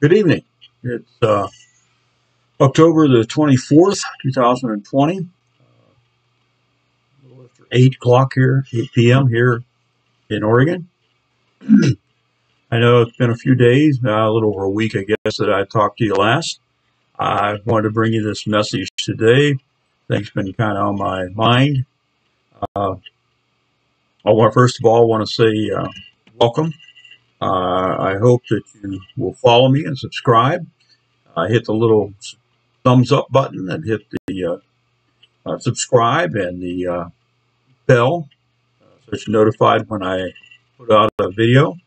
Good evening. It's October the 24th, 2020, a little after 8 o'clock here, 8 p.m. here in Oregon. I know it's been a few days, a little over a week, I guess, that I talked to you last. I wanted to bring you this message today. Things been kind of on my mind. First of all, I want to say welcome. I hope that you will follow me and subscribe. Hit the little thumbs up button and hit the subscribe and the bell so that you're notified when I put out a video.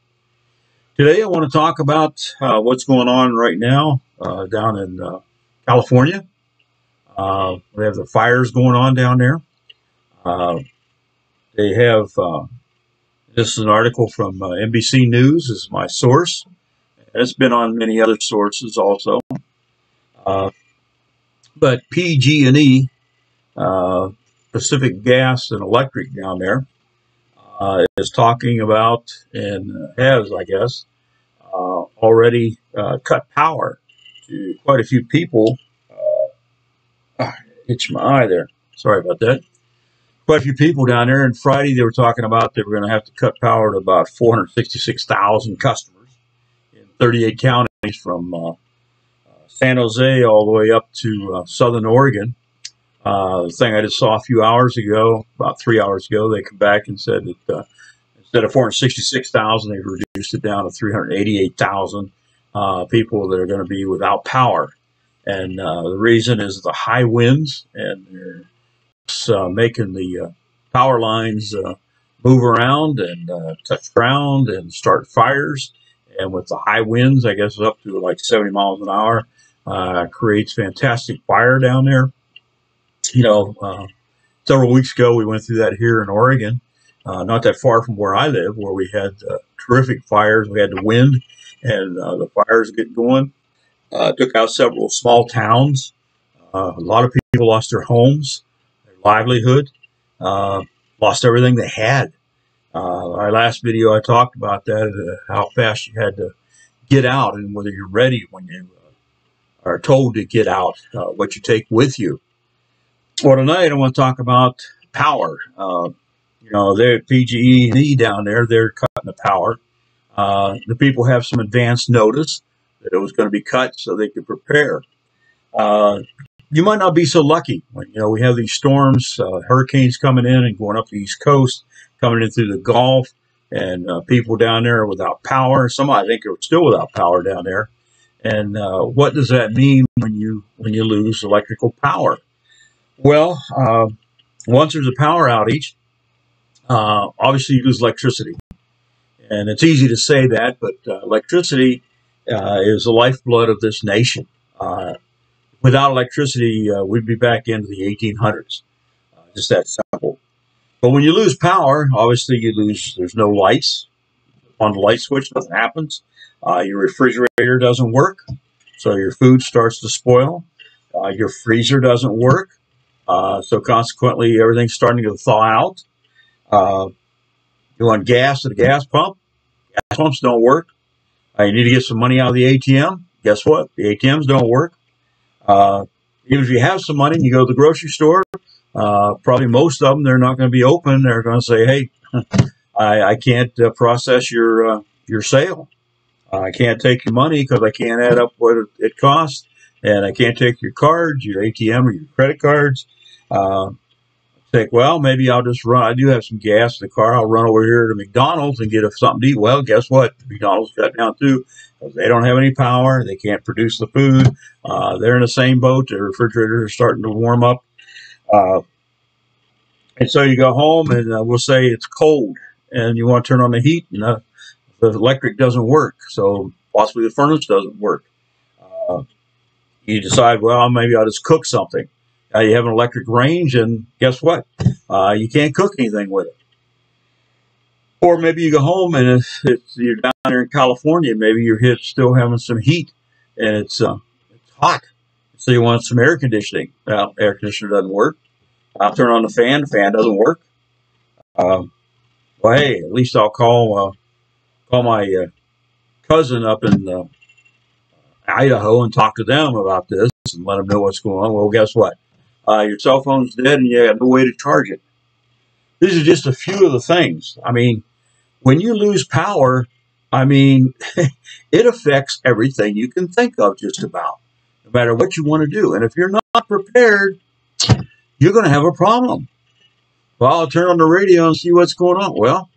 Today I want to talk about what's going on right now down in California. We have the fires going on down there. They have, this is an article from NBC News, this is my source. It's been on many other sources also. But PG&E, Pacific Gas and Electric down there, is talking about, and has, I guess, already cut power to quite a few people. Itch my eye there. Sorry about that. Quite a few people down there. And Friday they were talking about they were going to have to cut power to about 466,000 customers in 38 counties from San Jose all the way up to southern Oregon. The thing I just saw a few hours ago, about 3 hours ago, they come back and said that instead of 466,000, they've reduced it down to 388,000 people that are going to be without power. And the reason is the high winds, and they're making the power lines move around and touch ground and start fires. And with the high winds, I guess up to like 70 miles an hour, creates fantastic fire down there. You know, several weeks ago, we went through that here in Oregon, not that far from where I live, where we had terrific fires. We had the wind and the fires get going. Took out several small towns. A lot of people lost their homes, their livelihood, lost everything they had. Our last video, I talked about that, how fast you had to get out and whether you're ready when you are told to get out, what you take with you. Well, tonight I want to talk about power. You know, they're at PG&E down there, they're cutting the power. The people have some advance notice that it was going to be cut so they could prepare. You might not be so lucky when, you know, we have these storms, hurricanes coming in and going up the East Coast, coming in through the Gulf, and people down there are without power. Some, I think, are still without power down there. And what does that mean when you lose electrical power? Well, once there's a power outage, obviously you lose electricity. And it's easy to say that, but electricity is the lifeblood of this nation. Without electricity, we'd be back into the 1800s. Just that simple. But when you lose power, obviously you lose, there's no lights. On the light switch, nothing happens. Your refrigerator doesn't work, so your food starts to spoil. Your freezer doesn't work, so consequently everything's starting to thaw out. You want gas at a gas pump? Gas pumps don't work. You need to get some money out of the ATM. Guess what? The ATMs don't work. Even if you have some money and you go to the grocery store, probably most of them, they're not going to be open. They're going to say, hey, I can't process your sale. I can't take your money because I can't add up what it costs. And I can't take your cards, your ATM or your credit cards. Think, well, maybe I'll just run. I do have some gas in the car. I'll run over here to McDonald's and get something to eat. Well, guess what? McDonald's shut down too because they don't have any power. They can't produce the food. They're in the same boat. Their refrigerators are starting to warm up. And so you go home and we'll say it's cold and you want to turn on the heat and the electric doesn't work. So possibly the furnace doesn't work. You decide, well, maybe I'll just cook something. You have an electric range, and guess what? You can't cook anything with it. Or maybe you go home, and you're down there in California. Maybe you're still having some heat, and it's hot. So you want some air conditioning. Well, air conditioner doesn't work. I'll turn on the fan. The fan doesn't work. Well, hey, at least I'll call my cousin up in Idaho and talk to them about this and let them know what's going on. Well, guess what? Your cell phone's dead and you have no way to charge it. These are just a few of the things. I mean, when you lose power, I mean, it affects everything you can think of just about, no matter what you want to do. And if you're not prepared, you're going to have a problem. Well, I'll turn on the radio and see what's going on. Well,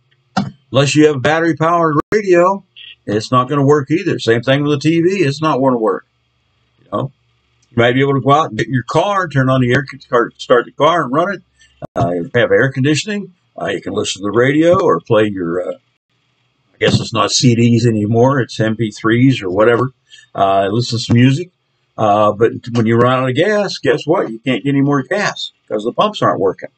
unless you have a battery-powered radio, it's not going to work either. Same thing with the TV. It's not going to work. You know, you might be able to go out and get your car, turn on the air, start the car and run it. Have air conditioning. You can listen to the radio or play your, I guess it's not CDs anymore. It's MP3s or whatever. Listen to some music. But when you run out of gas, guess what? You can't get any more gas because the pumps aren't working.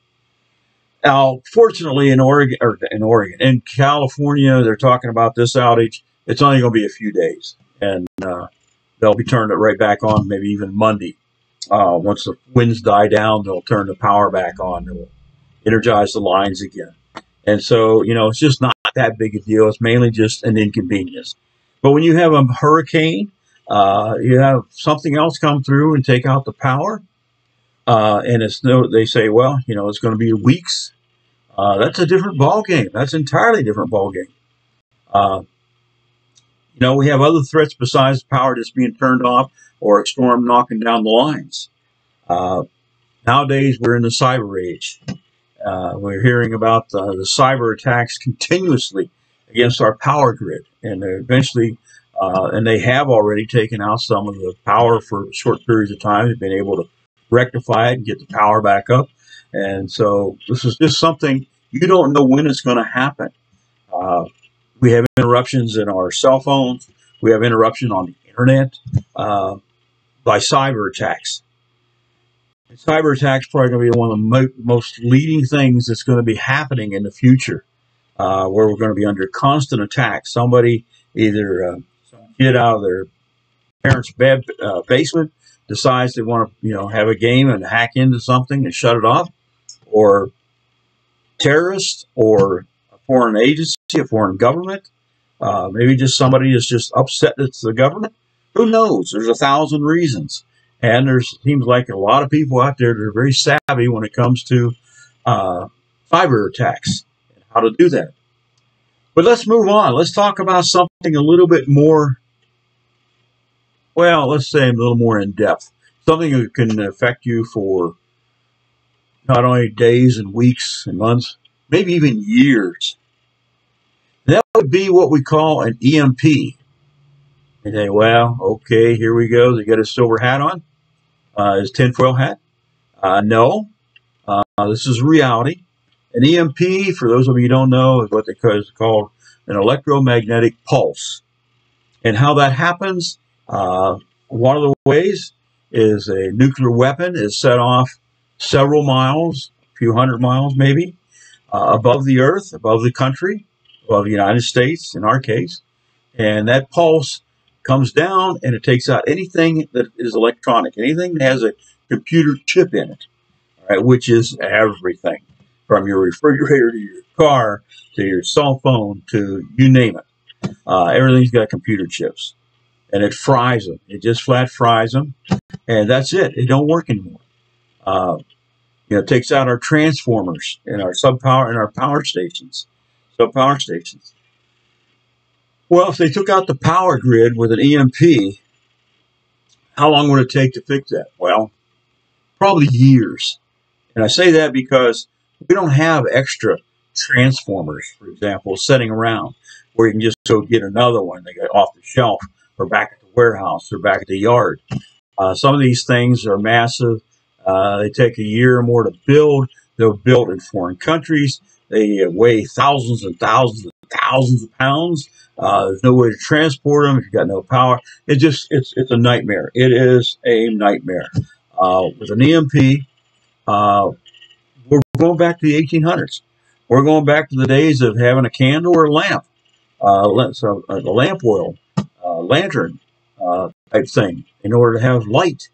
Now, fortunately, in California, they're talking about this outage. It's only going to be a few days, and they'll be turning it right back on, maybe even Monday. Once the winds die down, they'll turn the power back on. They'll energize the lines again. And so, you know, it's just not that big a deal. It's mainly just an inconvenience. But when you have a hurricane, you have something else come through and take out the power. And they say, well, you know, it's going to be weeks. That's a different ball game. That's an entirely different ball game. You know, we have other threats besides power just being turned off or a storm knocking down the lines. Nowadays, we're in the cyber age. We're hearing about the cyber attacks continuously against our power grid, and eventually, and they have already taken out some of the power for short periods of time. They've been able to rectify it and get the power back up. And so this is just something you don't know when it's going to happen. We have interruptions in our cell phones. We have interruption on the internet by cyber attacks. And cyber attacks are probably going to be one of the most leading things that's going to be happening in the future, where we're going to be under constant attack. Somebody, either some kid out of their parents' basement, decides they want to, you know, have a game and hack into something and shut it off, or terrorists, or a foreign agency, a foreign government, maybe just somebody is just upset it's the government. Who knows? There's 1,000 reasons, and seems like a lot of people out there that are very savvy when it comes to cyber attacks and how to do that. But let's move on. Let's talk about something a little bit more. Well, let's say a little more in depth. Something that can affect you for not only days and weeks and months, maybe even years. That would be what we call an EMP. And say, well, okay, here we go. They got a silver hat on. His tinfoil hat? No. This is reality. An EMP, for those of you who don't know, is what they call an electromagnetic pulse. And how that happens, one of the ways is a nuclear weapon is set off several miles, a few hundred miles maybe, above the earth, above the country, above the United States in our case. And that pulse comes down and it takes out anything that is electronic, anything that has a computer chip in it, right, which is everything from your refrigerator to your car to your cell phone to you name it. Everything's got computer chips, and it fries them. It just flat fries them, and that's it. It don't work anymore. You know, it takes out our transformers and our power stations, sub-power stations. Well, if they took out the power grid with an EMP, how long would it take to fix that? Well, probably years. And I say that because we don't have extra transformers, for example, sitting around where you can just go get another one. They get off the shelf or back at the warehouse or back at the yard. Some of these things are massive. They take a year or more to build. They're built in foreign countries. They weigh thousands and thousands and thousands of pounds. There's no way to transport them if you've got no power. It's a nightmare. It is a nightmare. With an EMP, we're going back to the 1800s. We're going back to the days of having a candle or a lamp, so a lamp oil, lantern type thing in order to have light.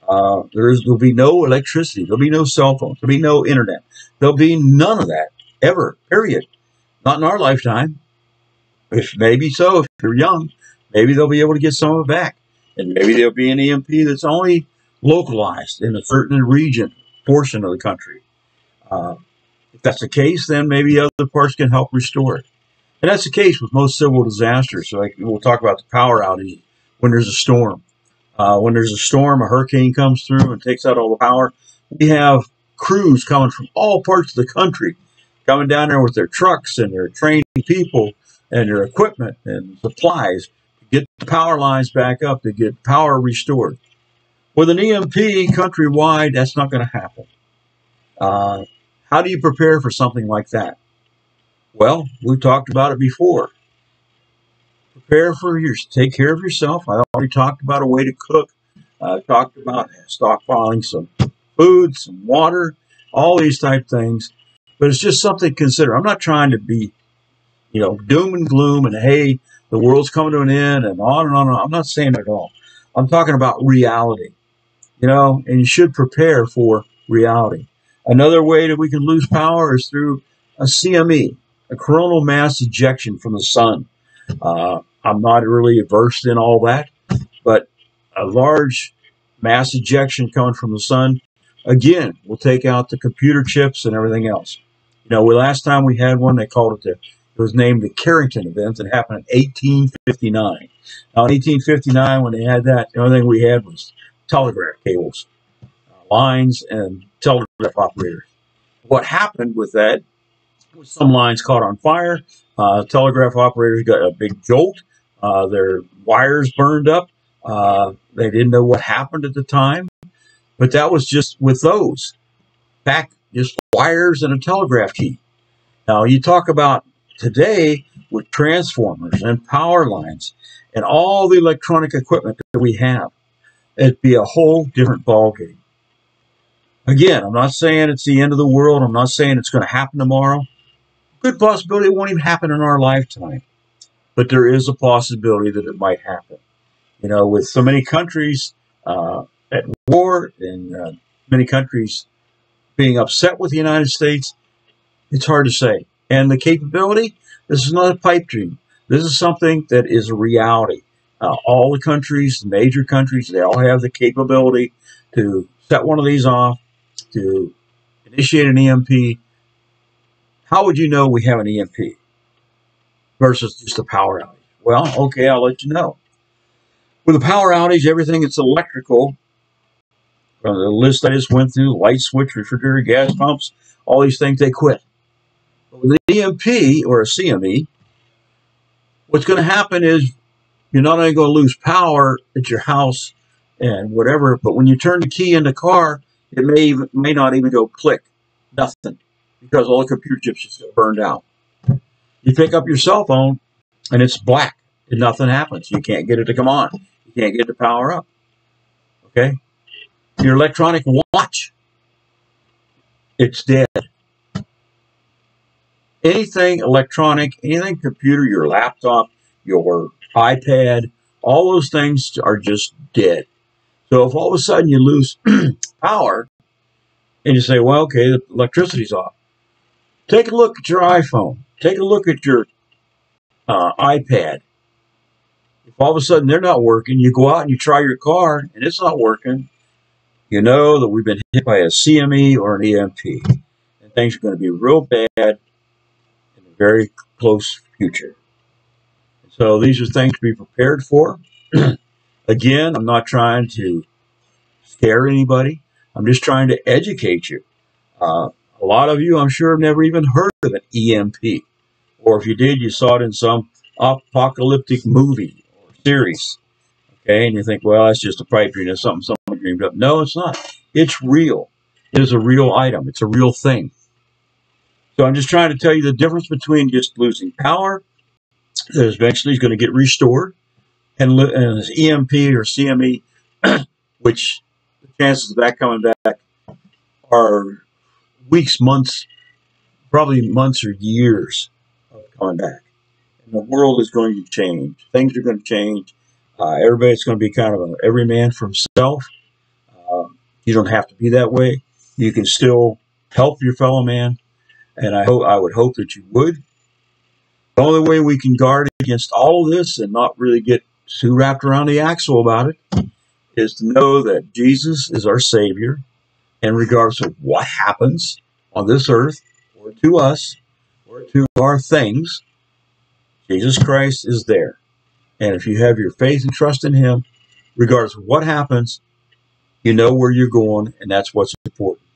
There'll be no electricity. There'll be no cell phones. There'll be no internet. There'll be none of that ever, period. Not in our lifetime. Maybe so, if you're young, maybe they'll be able to get some of it back. And maybe there'll be an EMP that's only localized in a certain region, portion of the country. If that's the case, then maybe other parts can help restore it. And that's the case with most civil disasters. So we'll talk about the power outage when there's a storm. When there's a storm, a hurricane comes through and takes out all the power. We have crews coming from all parts of the country coming down there with their trucks and their trained people and their equipment and supplies to get the power lines back up, to get power restored. With an EMP countrywide, that's not going to happen. How do you prepare for something like that? Well, we've talked about it before. Take care of yourself. I already talked about a way to cook. I talked about stockpiling some food, some water, all these type things. But it's just something to consider. I'm not trying to be, doom and gloom and, hey, the world's coming to an end and on and on and on. I'm not saying that at all. I'm talking about reality, and you should prepare for reality. Another way that we can lose power is through a CME, a coronal mass ejection from the sun. I'm not really versed in all that, but a large mass ejection coming from the sun, again, will take out the computer chips and everything else. Last time we had one, it was named the Carrington event. It happened in 1859. Now, in 1859, when they had that, the only thing we had was telegraph cables, lines, and telegraph operators. What happened with that was some lines caught on fire. Telegraph operators got a big jolt. Their wires burned up. They didn't know what happened at the time. But that was just with those. Back, just wires and a telegraph key. Now, you talk about today with transformers and power lines and all the electronic equipment that we have. It'd be a whole different ballgame. Again, I'm not saying it's the end of the world. I'm not saying it's going to happen tomorrow. Good possibility it won't even happen in our lifetime. But there is a possibility that it might happen. With so many countries at war and many countries being upset with the United States, it's hard to say. And the capability, this is not a pipe dream. This is something that is a reality. All the countries, the major countries, they all have the capability to set one of these off, to initiate an EMP. How would you know we have an EMP versus just a power outage? Well, okay, I'll let you know. With a power outage, everything that's electrical, from the list I just went through, light switch, refrigerator, gas pumps, all these things, they quit. But with an EMP or a CME, what's going to happen is you're not only going to lose power at your house and whatever, but when you turn the key in the car, it may not even go click, nothing, because all the computer chips just get burned out. You pick up your cell phone, and it's black, and nothing happens. You can't get it to come on. You can't get it to power up. Okay? Your electronic watch, it's dead. Anything electronic, anything computer, your laptop, your iPad, all those things are just dead. So if all of a sudden you lose power and you say, well, okay, the electricity's off, take a look at your iPhone. Take a look at your iPad. If all of a sudden they're not working, you go out and you try your car and it's not working, you know that we've been hit by a CME or an EMP. And things are going to be real bad in the very close future. So these are things to be prepared for. Again, I'm not trying to scare anybody. I'm just trying to educate you. A lot of you, I'm sure, have never even heard of an EMP. Or if you did, you saw it in some apocalyptic movie or series. Okay, and you think, well, that's just a pipe dream. It's something someone dreamed up. No, it's not. It's real. It is a real item. It's a real thing. So I'm just trying to tell you the difference between just losing power that eventually is going to get restored and this EMP or CME, which the chances of that coming back are weeks, months, probably months or years of coming back. And the world is going to change. Things are going to change. Everybody's going to be kind of every man for himself. You don't have to be that way. You can still help your fellow man, and I would hope that you would. The only way we can guard against all of this and not really get too wrapped around the axle about it, is to know that Jesus is our Savior, and regardless of what happens on this earth, or to us, or to our things, Jesus Christ is there. And if you have your faith and trust in Him, regardless of what happens, you know where you're going, and that's what's important.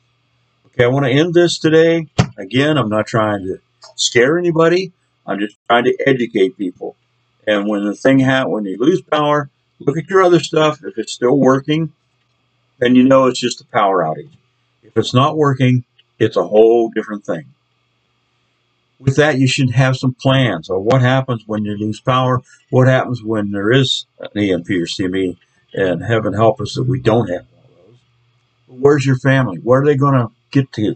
Okay, I want to end this today. Again, I'm not trying to scare anybody. I'm just trying to educate people. And when the thing happens, when you lose power, look at your other stuff. If it's still working, then you know it's just a power outage. If it's not working, it's a whole different thing. With that, you should have some plans of what happens when you lose power, what happens when there is an EMP or CME, and heaven help us that we don't have one of those. Where's your family? Where are they going to get to?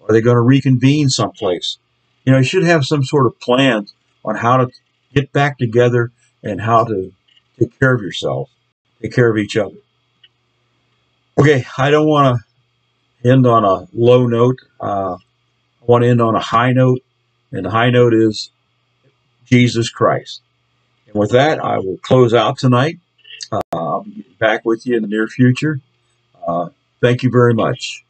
Are they going to reconvene someplace? You know, you should have some sort of plan on how to get back together and how to take care of yourself, take care of each other. Okay, I don't want to end on a low note. I want to end on a high note, and the high note is Jesus Christ. And with that, I will close out tonight. I'll be back with you in the near future. Thank you very much.